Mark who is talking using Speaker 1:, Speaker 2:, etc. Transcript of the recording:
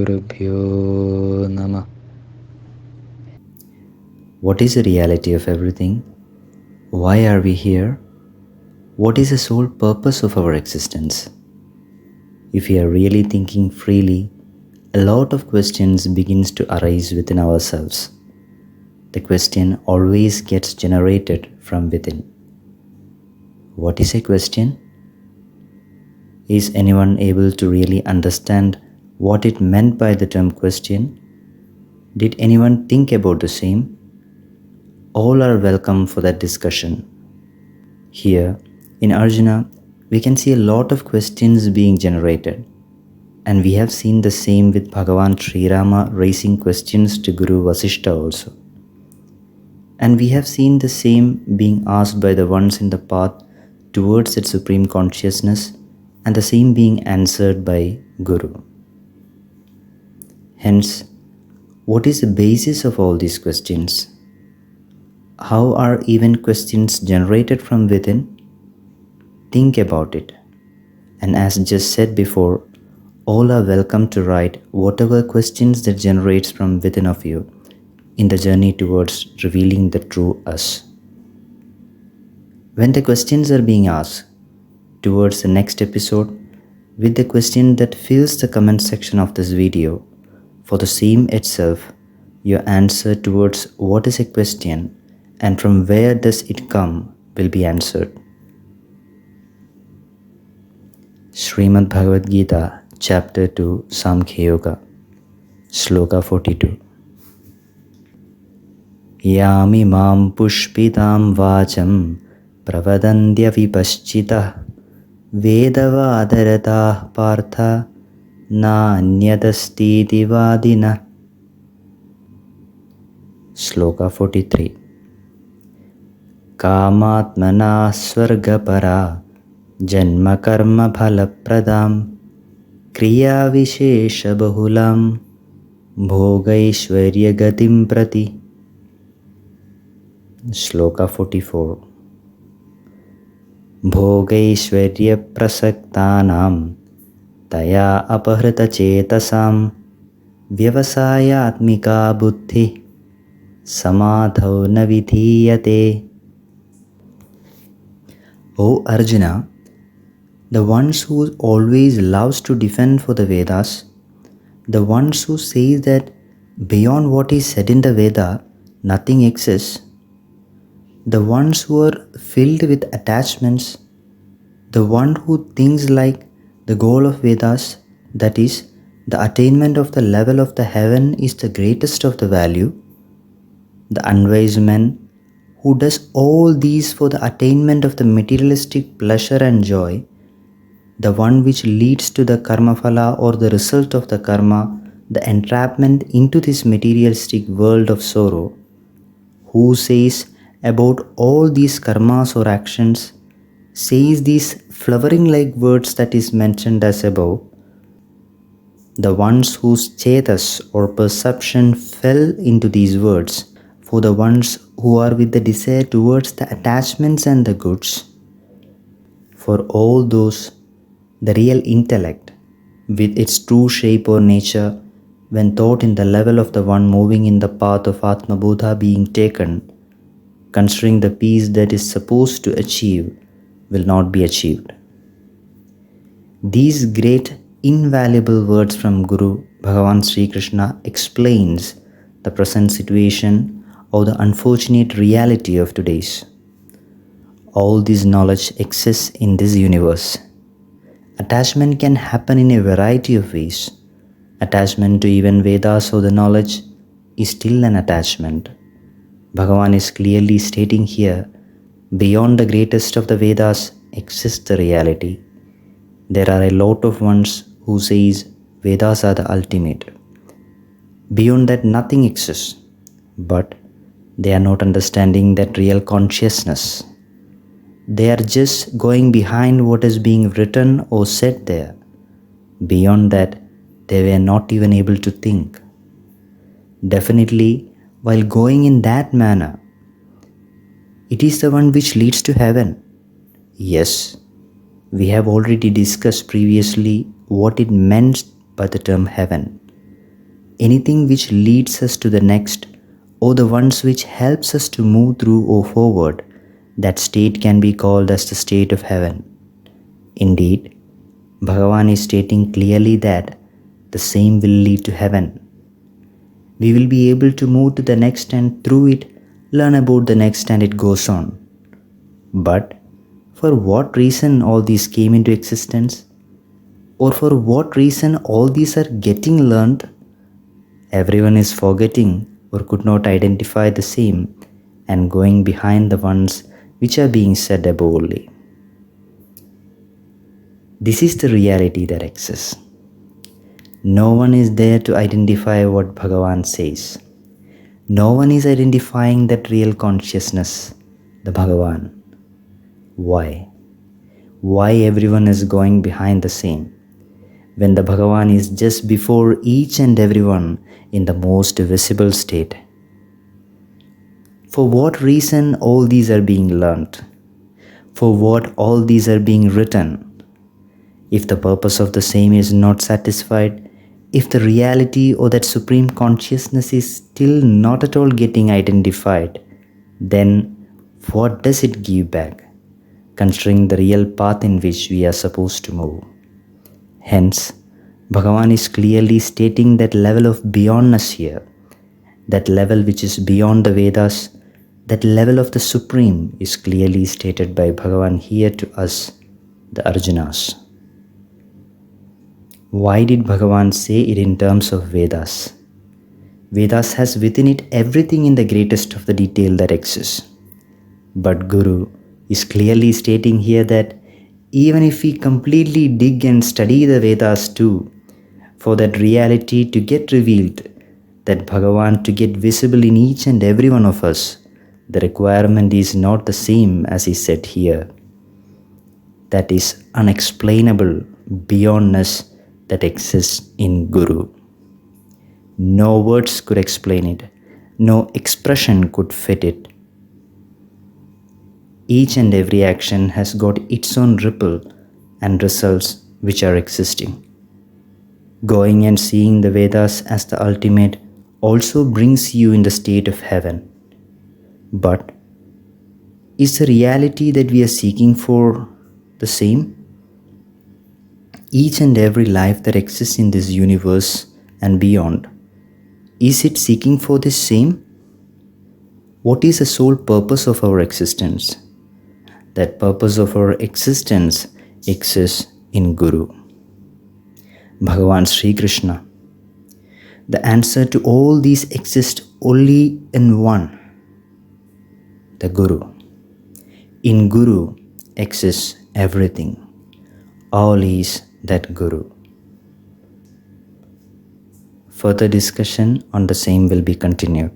Speaker 1: Gurubhyo Namah.
Speaker 2: What is the reality of everything? Why are we here? What is the sole purpose of our existence? If we are really thinking freely, a lot of questions begins to arise within ourselves. The question always gets generated from within. What is a question? Is anyone able to really understand what it meant by the term question? Did anyone think about the same? All are welcome for that discussion. Here, in Arjuna, we can see a lot of questions being generated. And we have seen the same with Bhagavan Shri Rama raising questions to Guru Vasishta also. And we have seen the same being asked by the ones in the path towards that supreme consciousness, and the same being answered by Guru. Hence, what is the basis of all these questions? How are even questions generated from within? Think about it. And as just said before, all are welcome to write whatever questions that generates from within of you in the journey towards revealing the true us. When the questions are being asked towards the next episode, with the question that fills the comment section of this video, for the same itself, your answer towards what is a question and from where does it come will be answered. Shrimad Bhagavad Gita, Chapter 2, Samkhya Yoga, Sloka 42. Yami mam pushpitam vacham pravadandya vipaschita vedavadarata partha na anyadastiti vadina. Sloka 43. Kamatmana swargapara janma karma phala pradam kriya vishesha bahulam bhogaishwarya gatim prati. Sloka 44. Bhogaishwarya prasaktanam taya apahrita chetasam vyavasayatmika buddhi samadhau na vidhiyate. O Arjuna, the ones who always loves to defend for the Vedas, the ones who say that beyond what is said in the Veda, nothing exists, the ones who are filled with attachments, the one who thinks like the goal of Vedas, that is, the attainment of the level of the heaven is the greatest of the value, the unwise man who does all these for the attainment of the materialistic pleasure and joy, the one which leads to the karma phala or the result of the karma, the entrapment into this materialistic world of sorrow, who says about all these karmas or actions, says these flowering like words that is mentioned as above, the ones whose chetas or perception fell into these words, for the ones who are with the desire towards the attachments and the goods, for all those, the real intellect, with its true shape or nature, when thought in the level of the one moving in the path of Atma Bodha being taken, considering the peace that is supposed to achieve, will not be achieved. These great invaluable words from Guru Bhagavan Shri Krishna explains the present situation or the unfortunate reality of today's. All this knowledge exists in this universe. Attachment can happen in a variety of ways. Attachment to even Vedas or the knowledge is still an attachment. Bhagavan is clearly stating here, beyond the greatest of the Vedas exists the reality. There are a lot of ones who says Vedas are the ultimate. Beyond that nothing exists, but they are not understanding that real consciousness. They are just going behind what is being written or said there. Beyond that, they were not even able to think. Definitely, while going in that manner, it is the one which leads to heaven. Yes, we have already discussed previously what it meant by the term heaven. anything which leads us to the next, or the ones which helps us to move through or forward, that state can be called as the state of heaven. Indeed, Bhagavan is stating clearly that the same will lead to heaven. We will be able to move to the next and through it learn about the next, and it goes on. But for what reason all these came into existence? Or for what reason all these are getting learned? Everyone is forgetting or could not identify the same and going behind the ones which are being said above only. This is the reality that exists. No one is there to identify what Bhagavan says. No one is identifying that real consciousness, the Bhagavan. Why? Why everyone is going behind the same, when the Bhagavan is just before each and everyone in the most visible state? For what reason all these are being learnt? For what all these are being written? If the purpose of the same is not satisfied, if the reality or that supreme consciousness is still not at all getting identified, then what does it give back, considering the real path in which we are supposed to move? Hence, Bhagavan is clearly stating that level of beyondness here, that level which is beyond the Vedas, that level of the Supreme is clearly stated by Bhagavan here to us, the Arjunas. Why did Bhagavan say it in terms of Vedas? Vedas has within it everything in the greatest of the detail that exists. But Guru is clearly stating here that even if we completely dig and study the Vedas too, for that reality to get revealed, that Bhagavan to get visible in each and every one of us, the requirement is not the same as is said here. That is unexplainable beyondness that exists in Guru. No words could explain it. No expression could fit it. Each and every action has got its own ripple and results which are existing. Going and seeing the Vedas as the ultimate also brings you in the state of heaven. But is the reality that we are seeking for the same? Each and every life that exists in this universe and beyond, is it seeking for the same? What is the sole purpose of our existence? That purpose of our existence exists in Guru, Bhagavan Shri Krishna. The answer to all these exists only in one, the Guru. In Guru exists everything. All is that Guru. Further discussion on the same will be continued.